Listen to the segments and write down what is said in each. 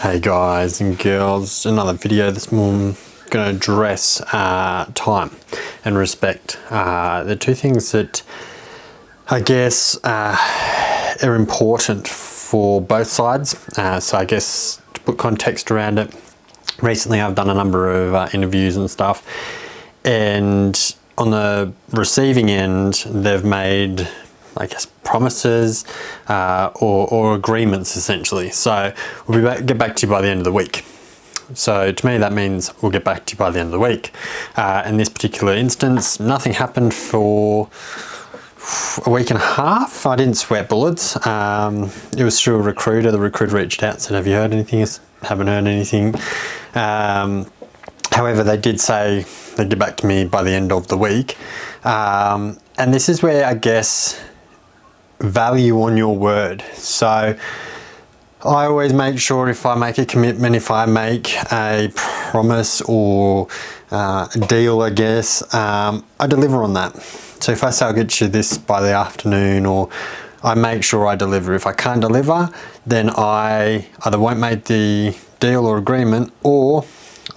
Hey guys and girls, another video this morning. Going to address time and respect. The two things that I guess are important for both sides. So I guess to put context around it, recently I've done a number of interviews and stuff, and on the receiving end they've made, I guess, promises or agreements essentially. So we'll get back to you by the end of the week. So to me that means we'll get back to you by the end of the week. In this particular instance, nothing happened for a week and a half. I didn't sweat bullets. It was through a recruiter. The recruiter reached out and said, have you heard anything? Haven't heard anything. However, they did say they'd get back to me by the end of the week. And this is where I guess value on your word. So I always make sure if I make a commitment, if I make a promise or a deal, I guess, I deliver on that. So if I say I'll get you this by the afternoon, or I make sure I deliver. If I can't deliver, then I either won't make the deal or agreement, or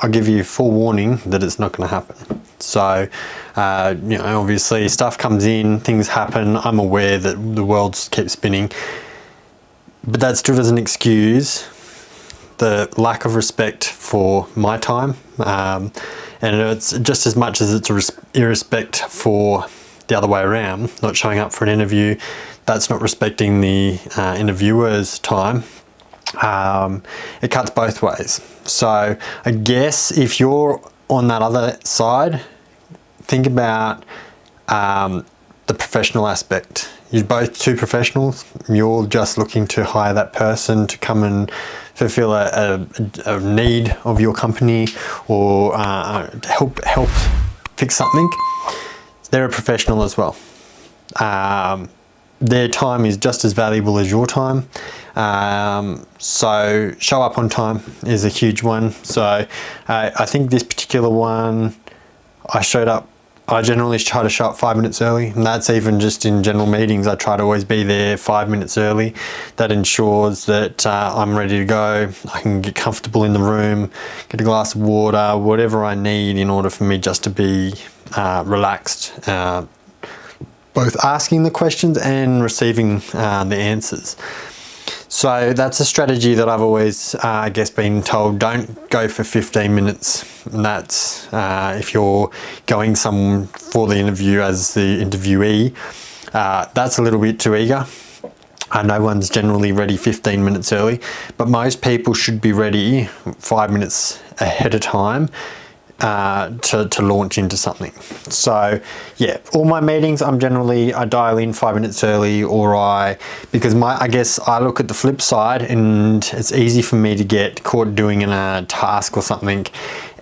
I'll give you full warning that it's not going to happen. So, obviously stuff comes in, things happen. I'm aware that the world keeps spinning, but that still doesn't excuse the lack of respect for my time. And it's just as much as it's a irrespect for the other way around, not showing up for an interview. That's not respecting the interviewer's time. It cuts both ways. So I guess if you're on that other side, think about the professional aspect. You're both two professionals. You're just looking to hire that person to come and fulfill a need of your company, or help fix something. They're a professional as well. Their time is just as valuable as your time. So show up on time is a huge one. So I think this particular one, I generally try to show up 5 minutes early, and that's even just in general meetings. I try to always be there 5 minutes early. That ensures that I'm ready to go. I can get comfortable in the room, get a glass of water, whatever I need in order for me just to be relaxed, both asking the questions and receiving the answers. So that's a strategy that I've always, I guess, been told, don't go for 15 minutes. And that's if you're going for the interview as the interviewee, that's a little bit too eager. No one's generally ready 15 minutes early, but most people should be ready 5 minutes ahead of time to launch into something. So yeah, all my meetings, I dial in 5 minutes early, because I guess I look at the flip side, and it's easy for me to get caught doing a task or something,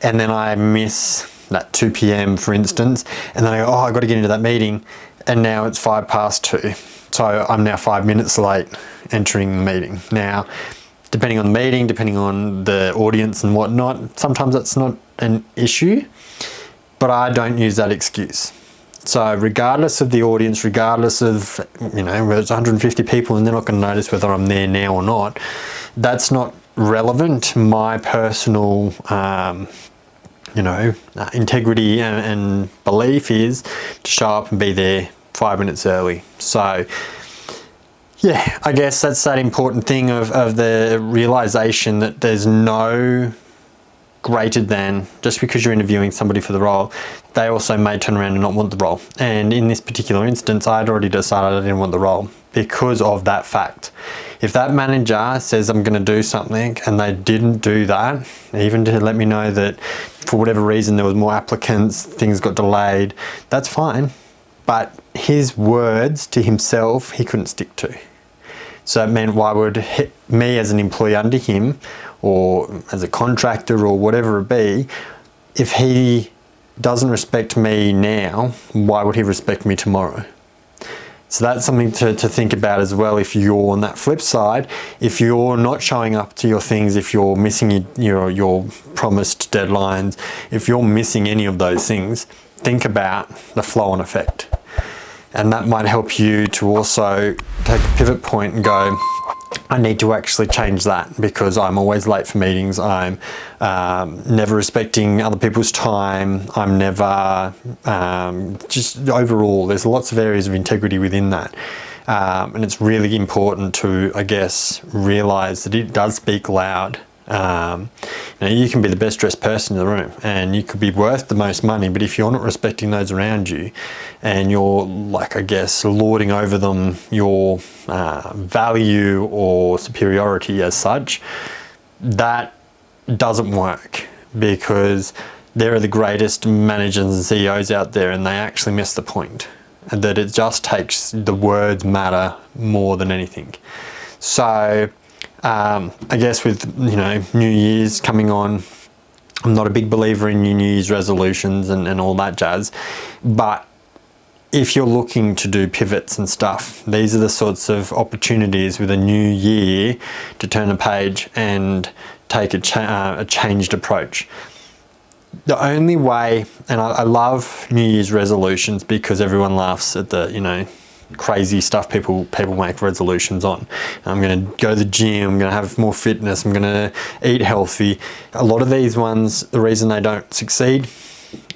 and then I miss that 2 p.m. for instance, and then I go, I got to get into that meeting, and now it's 2:05. So I'm now 5 minutes late entering the meeting. Now, depending on the meeting, depending on the audience and whatnot, sometimes that's not an issue, but I don't use that excuse. So regardless of the audience, regardless of, whether it's 150 people and they're not going to notice whether I'm there now or not, that's not relevant. My personal, integrity and belief is to show up and be there 5 minutes early. So yeah, I guess that's that important thing of the realization that there's no greater than, just because you're interviewing somebody for the role, they also may turn around and not want the role. And in this particular instance, I'd already decided I didn't want the role because of that fact. If that manager says I'm going to do something and they didn't do that, even to let me know that for whatever reason there was more applicants, things got delayed, that's fine. But his words to himself, he couldn't stick to. So it meant, why would me as an employee under him, or as a contractor or whatever it be, if he doesn't respect me now, why would he respect me tomorrow? So that's something to think about as well. If you're on that flip side, if you're not showing up to your things, if you're missing your promised deadlines, if you're missing any of those things, think about the flow-on effect. And that might help you to also take a pivot point and go, I need to actually change that, because I'm always late for meetings. I'm never respecting other people's time. I'm never, just overall, there's lots of areas of integrity within that. And it's really important to, I guess, realize that it does speak loud. You can be the best dressed person in the room and you could be worth the most money, but if you're not respecting those around you and you're, like, I guess, lording over them your value or superiority as such, that doesn't work, because there are the greatest managers and CEOs out there, and they actually miss the point, and that it just takes, the words matter more than anything. So I guess with, New Year's coming on, I'm not a big believer in New Year's resolutions and all that jazz, but if you're looking to do pivots and stuff, these are the sorts of opportunities with a new year to turn a page and take a changed approach. The only way, and I love New Year's resolutions because everyone laughs at the, crazy stuff people make resolutions on. I'm going to go to the gym, I'm going to have more fitness, I'm going to eat healthy. A lot of these ones, the reason they don't succeed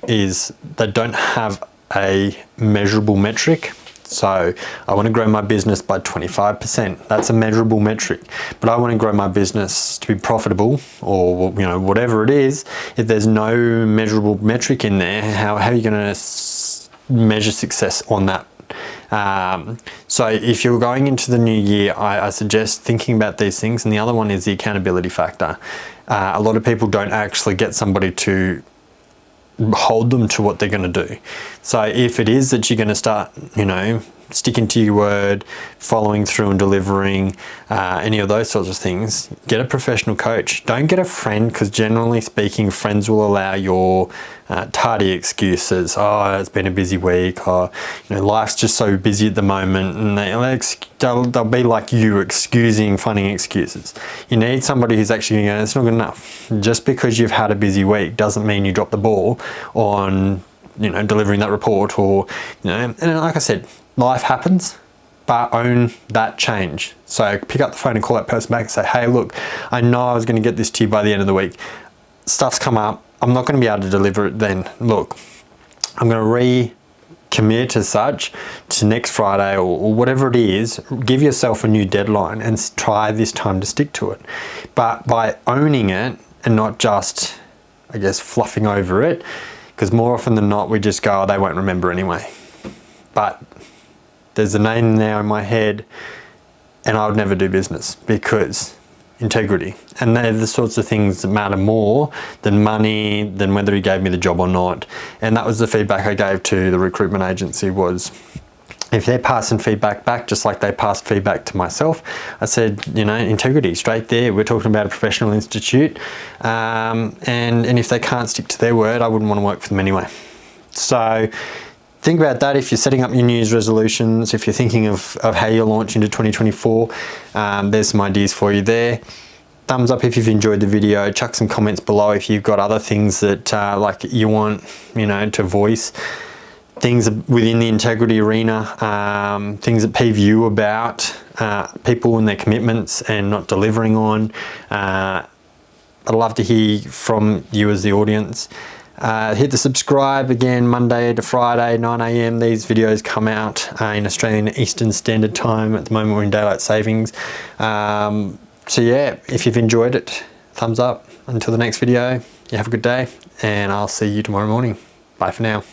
is they don't have a measurable metric. So I want to grow my business by 25%. That's a measurable metric. But I want to grow my business to be profitable, or whatever it is. If there's no measurable metric in there, how are you going to measure success on that? So if you're going into the new year, I suggest thinking about these things. And the other one is the accountability factor. A lot of people don't actually get somebody to hold them to what they're going to do. So if it is that you're going to start, sticking to your word, following through and delivering, any of those sorts of things, get a professional coach. Don't get a friend, because generally speaking, friends will allow your tardy excuses. Oh, it's been a busy week, or life's just so busy at the moment, and they'll be like you, finding excuses. You need somebody who's actually going, it's not good enough. Just because you've had a busy week doesn't mean you drop the ball on delivering that report, or and like I said, life happens, but own that change. So pick up the phone and call that person back and say, hey, look, I know I was going to get this to you by the end of the week. Stuff's come up. I'm not going to be able to deliver it then. Look, I'm going to recommit as such to next Friday, or whatever it is. Give yourself a new deadline and try this time to stick to it. But by owning it and not just, I guess, fluffing over it, because more often than not, we just go, oh, they won't remember anyway. But there's a name now in my head, and I would never do business, because integrity. And they're the sorts of things that matter more than money, than whether he gave me the job or not. And that was the feedback I gave to the recruitment agency, was if they're passing feedback back, just like they passed feedback to myself, I said, integrity, straight there. We're talking about a professional institute. And if they can't stick to their word, I wouldn't want to work for them anyway. So think about that if you're setting up your New Year's resolutions, if you're thinking of how you'll launch into 2024. There's some ideas for you there. Thumbs up if you've enjoyed the video. Chuck some comments below if you've got other things that like you want, to voice. Things within the integrity arena, things that peeve you about people and their commitments and not delivering on. I'd love to hear from you as the audience. Hit the subscribe again, Monday to Friday, 9 a.m. These videos come out in Australian Eastern Standard Time. At the moment, we're in daylight savings. So yeah, if you've enjoyed it, thumbs up. Until the next video, you have a good day, and I'll see you tomorrow morning. Bye for now.